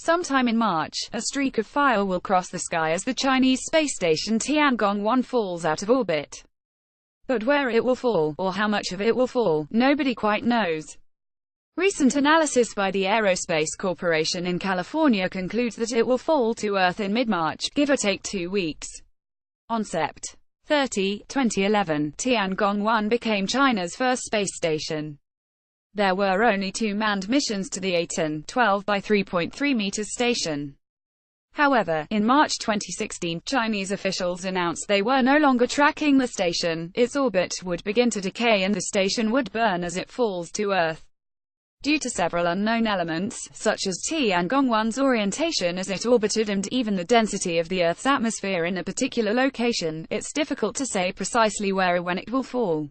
Sometime in March, a streak of fire will cross the sky as the Chinese space station Tiangong-1 falls out of orbit. But where it will fall, or how much of it will fall, nobody quite knows. Recent analysis by the Aerospace Corporation in California concludes that it will fall to Earth in mid-March, give or take 2 weeks. On Sept. 30, 2011, Tiangong-1 became China's first space station. There were only 2 manned missions to the Aitan, 12 by 3.3 meters station. However, in March 2016, Chinese officials announced they were no longer tracking the station, its orbit would begin to decay and the station would burn as it falls to Earth. Due to several unknown elements, such as Tiangong-1's orientation as it orbited and even the density of the Earth's atmosphere in a particular location, it's difficult to say precisely where or when it will fall.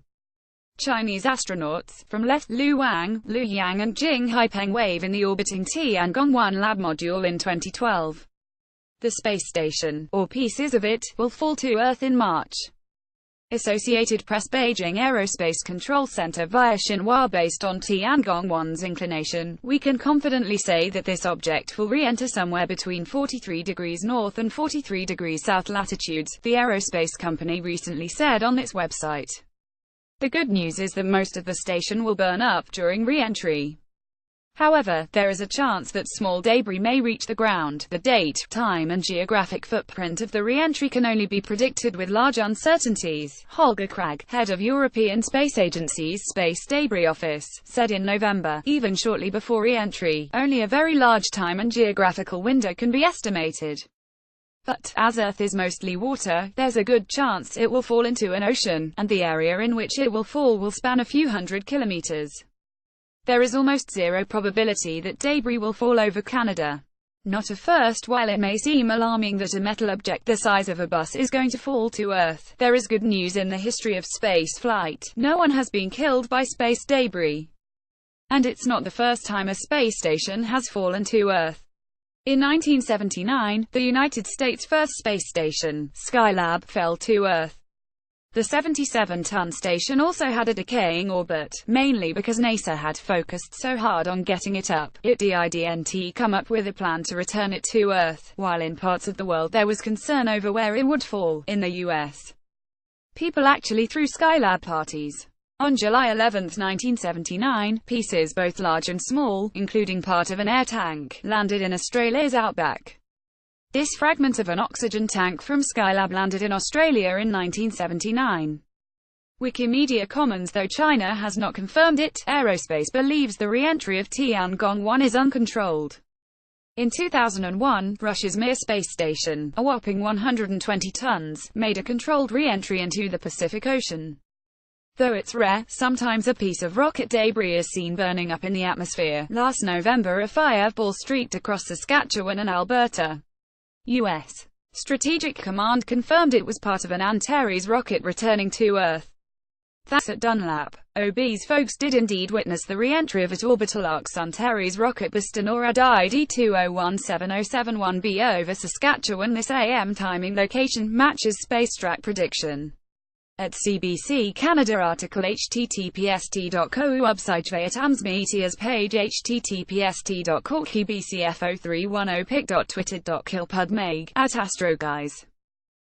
Chinese astronauts, from left, Lu Wang, Lu Yang and Jing Haipeng wave in the orbiting Tiangong-1 lab module in 2012. The space station, or pieces of it, will fall to Earth in March. Associated Press Beijing Aerospace Control Center via Xinhua. Based on Tiangong-1's inclination, we can confidently say that this object will re-enter somewhere between 43 degrees north and 43 degrees south latitudes, the aerospace company recently said on its website. The good news is that most of the station will burn up during re-entry. However, there is a chance that small debris may reach the ground. The date, time and geographic footprint of the re-entry can only be predicted with large uncertainties, Holger Krag, head of European Space Agency's Space Debris Office, said in November. Even shortly before re-entry, only a very large time and geographical window can be estimated. But, as Earth is mostly water, there's a good chance it will fall into an ocean, and the area in which it will fall will span a few hundred kilometers. There is almost zero probability that debris will fall over Canada. Not at first. While it may seem alarming that a metal object the size of a bus is going to fall to Earth, there is good news in the history of space flight. No one has been killed by space debris. And it's not the first time a space station has fallen to Earth. In 1979, the United States' first space station, Skylab, fell to Earth. The 77-ton station also had a decaying orbit, mainly because NASA had focused so hard on getting it up. It didn't come up with a plan to return it to Earth, while in parts of the world there was concern over where it would fall. In the US, people actually threw Skylab parties. On July 11, 1979, pieces both large and small, including part of an air tank, landed in Australia's outback. This fragment of an oxygen tank from Skylab landed in Australia in 1979. Wikimedia Commons. Though China has not confirmed it, Aerospace believes the re-entry of Tiangong-1 is uncontrolled. In 2001, Russia's Mir space station, a whopping 120 tons, made a controlled re-entry into the Pacific Ocean. Though it's rare, sometimes a piece of rocket debris is seen burning up in the atmosphere. Last November, a fireball streaked across Saskatchewan and Alberta. U.S. Strategic Command confirmed it was part of an Antares rocket returning to Earth. That's at Dunlap. OB's folks did indeed witness the re-entry of its orbital ARC's Antares rocket booster NORAD ID2017071B over Saskatchewan this AM. Timing location matches Spacetrack prediction. At CBC Canada article https://t.co website Vietnam's Meteors page https://t.corkbcfo310pic.twitter.kilpudmeg @astroguys